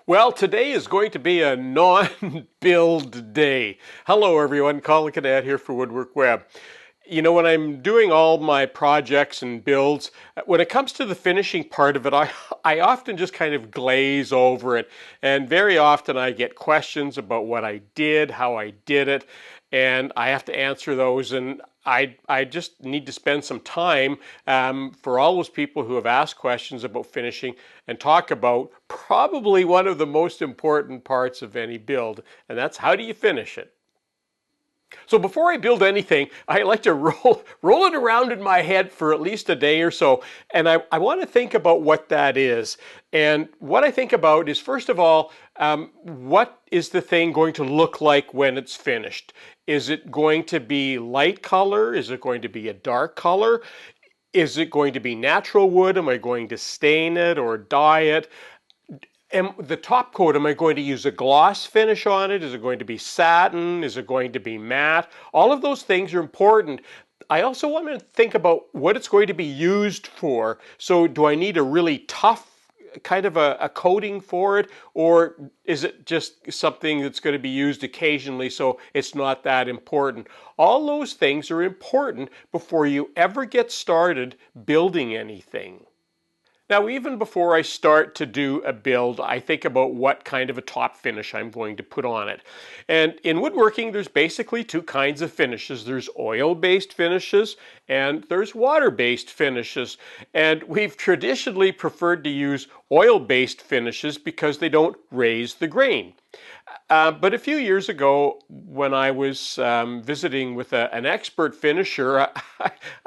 Well, today is going to be a non-build day. Hello everyone, Colin here for WoodWorkWeb. You know, when I'm doing all my projects and builds, when it comes to the finishing part of it, I often just kind of glaze over it. And very often I get questions about what I did, how I did it, and I have to answer those. And I just need to spend some time for all those people who have asked questions about finishing and talk about probably one of the most important parts of any build, and that's how do you finish it? So before I build anything, I like to roll it around in my head for at least a day or so. And I want to think about what that is. And what I think about is, first of all, what is the thing going to look like when it's finished? Is it going to be light color? Is it going to be a dark color? Is it going to be natural wood? Am I going to stain it or dye it? And the top coat, am I going to use a gloss finish on it? Is it going to be satin? Is it going to be matte? All of those things are important. I also want to think about what it's going to be used for. So do I need a really tough kind of a coating for it, or is it just something that's going to be used occasionally so it's not that important? All those things are important before you ever get started building anything. Now, even before I start to do a build, I think about what kind of a top finish I'm going to put on it. And in woodworking, there's basically two kinds of finishes. There's oil-based finishes and there's water-based finishes. And we've traditionally preferred to use oil-based finishes because they don't raise the grain. But a few years ago, when I was visiting with an expert finisher,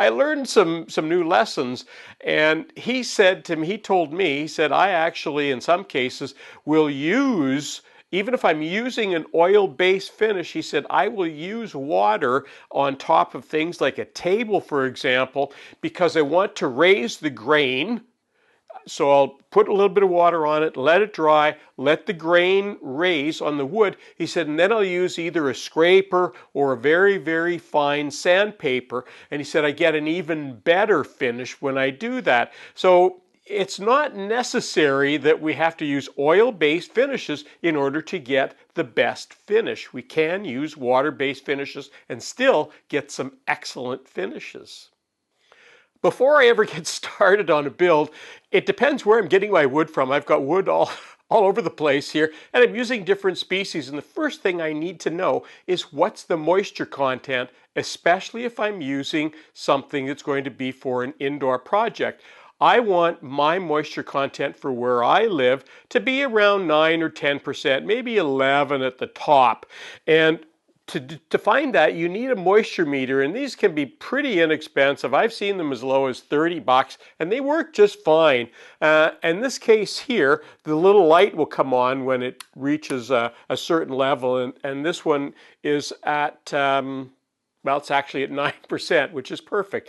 I learned some new lessons. And he said to me, he said, I actually, in some cases, will use, even if I'm using an oil-based finish, he said, I will use water on top of things like a table, for example, because I want to raise the grain. So I'll put a little bit of water on it, let it dry, let the grain raise on the wood. He said, and then I'll use either a scraper or a very, very fine sandpaper. And he said, I get an even better finish when I do that. So it's not necessary that we have to use oil-based finishes in order to get the best finish. We can use water-based finishes and still get some excellent finishes. Before I ever get started on a build, it depends where I'm getting my wood from. I've got wood all over the place here, and I'm using different species. And the first thing I need to know is what's the moisture content, especially if I'm using something that's going to be for an indoor project. I want my moisture content for where I live to be around 9 or 10%, maybe 11 at the top. And to find that, you need a moisture meter, and these can be pretty inexpensive. I've seen them as low as 30 bucks, and they work just fine. In this case here, the little light will come on when it reaches a certain level, and this one is at, well, it's actually at 9%, which is perfect.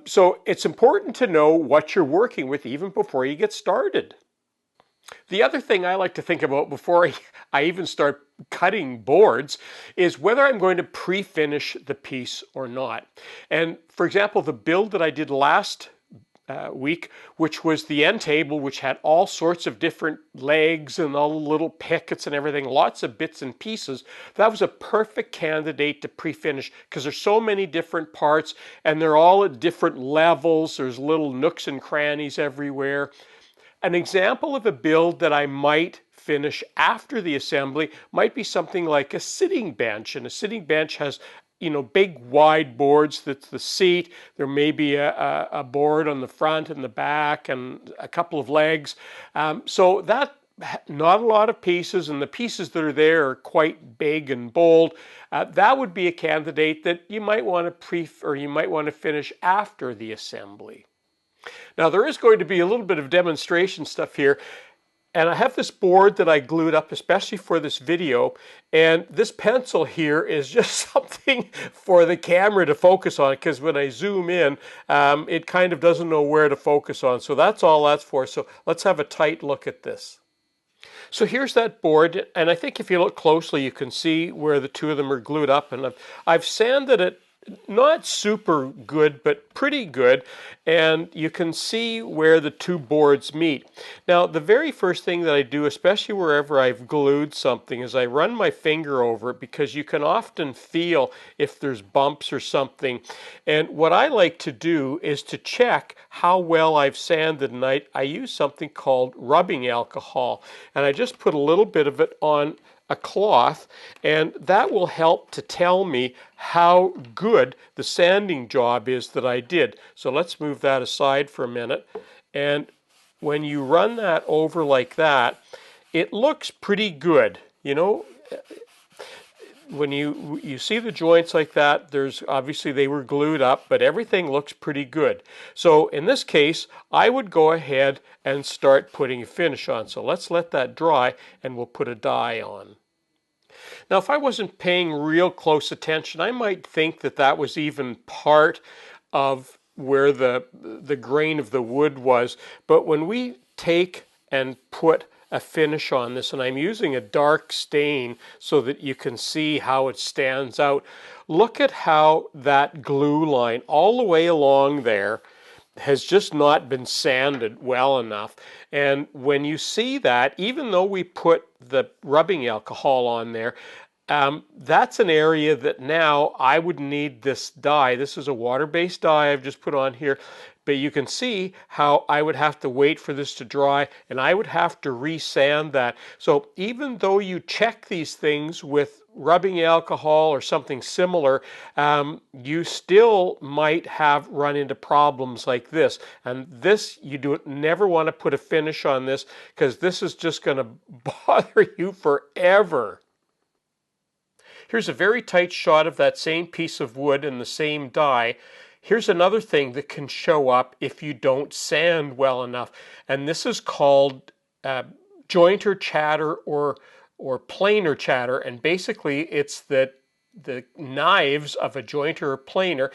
So it's important to know what you're working with even before you get started. The other thing I like to think about before I even start cutting boards is whether I'm going to pre-finish the piece or not. And for example, the build that I did last week, which was the end table, which had all sorts of different legs and all the little pickets and everything, lots of bits and pieces, that was a perfect candidate to pre-finish because there's so many different parts and they're all at different levels. There's little nooks and crannies everywhere. An example of a build that I might finish after the assembly might be something like a sitting bench. And a sitting bench has, you know, big wide boards. That's the seat. There may be a board on the front and the back and a couple of legs. So that not a lot of pieces, and the pieces that are there are quite big and bold. That would be a candidate that you might want to finish after the assembly. Now there is going to be a little bit of demonstration stuff here, and I have this board that I glued up especially for this video, and this pencil here is just something for the camera to focus on because when I zoom in, it kind of doesn't know where to focus on. So that's all that's for. So let's have a tight look at this. So here's that board, and I think if you look closely you can see where the two of them are glued up, and I've sanded it not super good, but pretty good, and you can see where the two boards meet. Now, the very first thing that I do, especially wherever I've glued something, is I run my finger over it, because you can often feel if there's bumps or something. And what I like to do is to check how well I've sanded, and I use something called rubbing alcohol, and I just put a little bit of it on a cloth, and that will help to tell me how good the sanding job is that I did. So let's move that aside for a minute. And when you run that over like that, it looks pretty good. You know, when you see the joints like that, there's obviously they were glued up, but everything looks pretty good. So in this case, I would go ahead and start putting a finish on. So let's let that dry, and we'll put a dye on. Now, if I wasn't paying real close attention, I might think that that was even part of where the grain of the wood was. But when we take and put a finish on this, and I'm using a dark stain so that you can see how it stands out, look at how that glue line all the way along there has just not been sanded well enough. And when you see that, even though we put the rubbing alcohol on there, that's an area that now I would need this dye. This is a water-based dye I've just put on here, but you can see how I would have to wait for this to dry, and I would have to resand that. So even though you check these things with rubbing alcohol or something similar, you still might have run into problems like this. And this, you never want to put a finish on this, because this is just going to bother you forever. Here's a very tight shot of that same piece of wood and the same dye. Here's another thing that can show up if you don't sand well enough, and this is called jointer chatter or planer chatter. And basically it's that the knives of a jointer or planer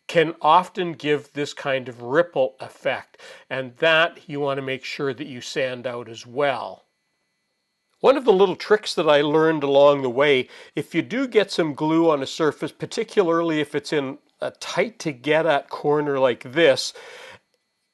can often give this kind of ripple effect, and that you want to make sure that you sand out as well. One of the little tricks that I learned along the way, if you do get some glue on a surface, particularly if it's in a tight to get at corner like this,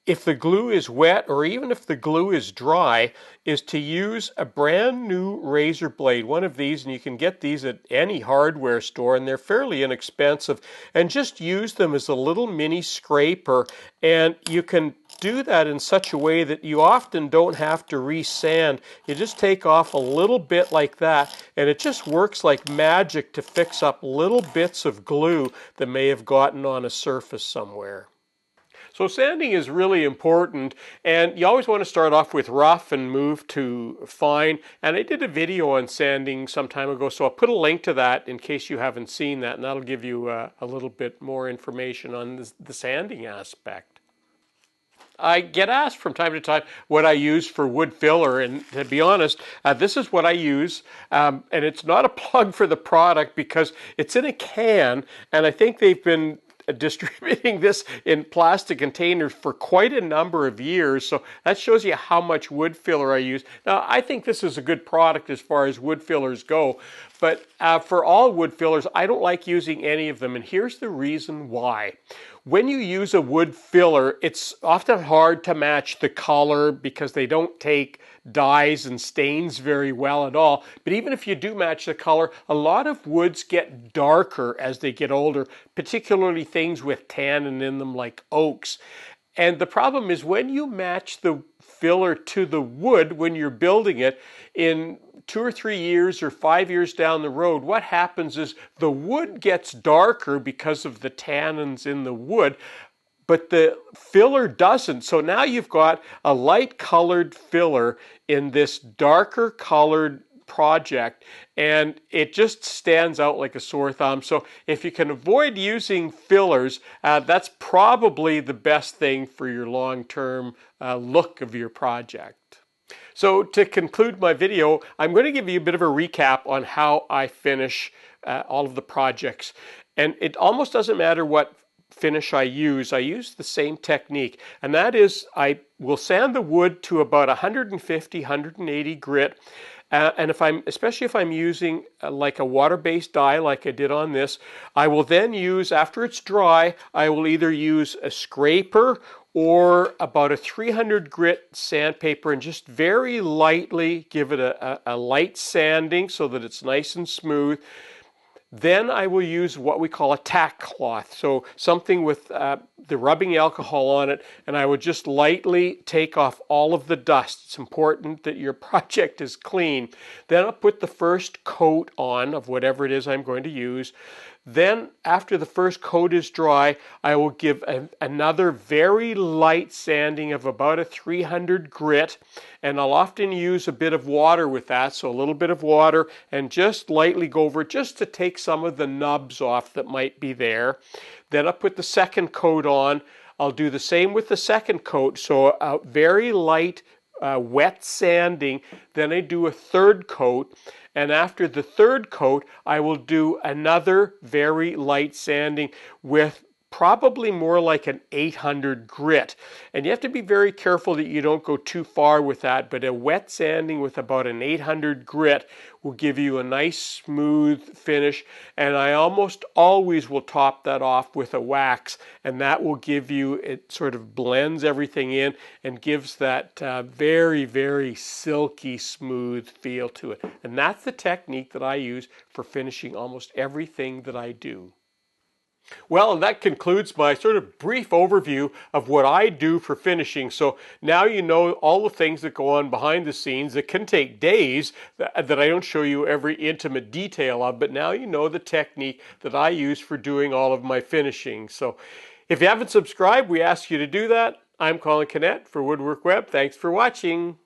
if the glue is wet or even if the glue is dry, is to use a brand new razor blade, one of these, and you can get these at any hardware store, and they're fairly inexpensive, and just use them as a little mini scraper. And you can do that in such a way that you often don't have to resand. You just take off a little bit like that, and it just works like magic to fix up little bits of glue that may have gotten on a surface somewhere. So sanding is really important, and you always want to start off with rough and move to fine. And I did a video on sanding some time ago, so I'll put a link to that in case you haven't seen that, and that'll give you a little bit more information on the sanding aspect. I get asked from time to time what I use for wood filler, and to be honest, this is what I use, and it's not a plug for the product because it's in a can, and I think they've been distributing this in plastic containers for quite a number of years, so that shows you how much wood filler I use. Now, I think this is a good product as far as wood fillers go, but for all wood fillers, I don't like using any of them, and here's the reason why. When you use a wood filler, it's often hard to match the color because they don't take dyes and stains very well at all. But even if you do match the color, a lot of woods get darker as they get older, particularly things with tannin in them like oaks. And the problem is when you match the filler to the wood when you're building it, in 2 or 3 years or 5 years down the road, what happens is the wood gets darker because of the tannins in the wood, but the filler doesn't. So now you've got a light colored filler in this darker colored project, and it just stands out like a sore thumb. So if you can avoid using fillers, that's probably the best thing for your long-term look of your project. So to conclude my video, I'm going to give you a bit of a recap on how I finish all of the projects. And it almost doesn't matter what finish I use the same technique. And that is, I will sand the wood to about 150, 180 grit. And especially if I'm using like a water-based dye like I did on this, I will then use, after it's dry, I will either use a scraper or about a 300 grit sandpaper and just very lightly give it a light sanding so that it's nice and smooth. Then I will use what we call a tack cloth, so something with the rubbing alcohol on it, and I would just lightly take off all of the dust. It's important that your project is clean. Then I'll put the first coat on of whatever it is I'm going to use. Then after the first coat is dry, I will give another very light sanding of about a 300 grit, and I'll often use a bit of water with that, so a little bit of water, and just lightly go over it just to take some of the nubs off that might be there. Then I'll put the second coat on. I'll do the same with the second coat, so a very light wet sanding. Then I do a third coat, and after the third coat I will do another very light sanding with probably more like an 800 grit. And you have to be very careful that you don't go too far with that, but a wet sanding with about an 800 grit will give you a nice smooth finish. And I almost always will top that off with a wax, and that will give you, it sort of blends everything in and gives that very, very silky smooth feel to it. And that's the technique that I use for finishing almost everything that I do. Well, and that concludes my sort of brief overview of what I do for finishing. So now you know all the things that go on behind the scenes that can take days that I don't show you every intimate detail of, but now you know the technique that I use for doing all of my finishing. So if you haven't subscribed, we ask you to do that. I'm Colin for WoodWorkWeb. Thanks for watching.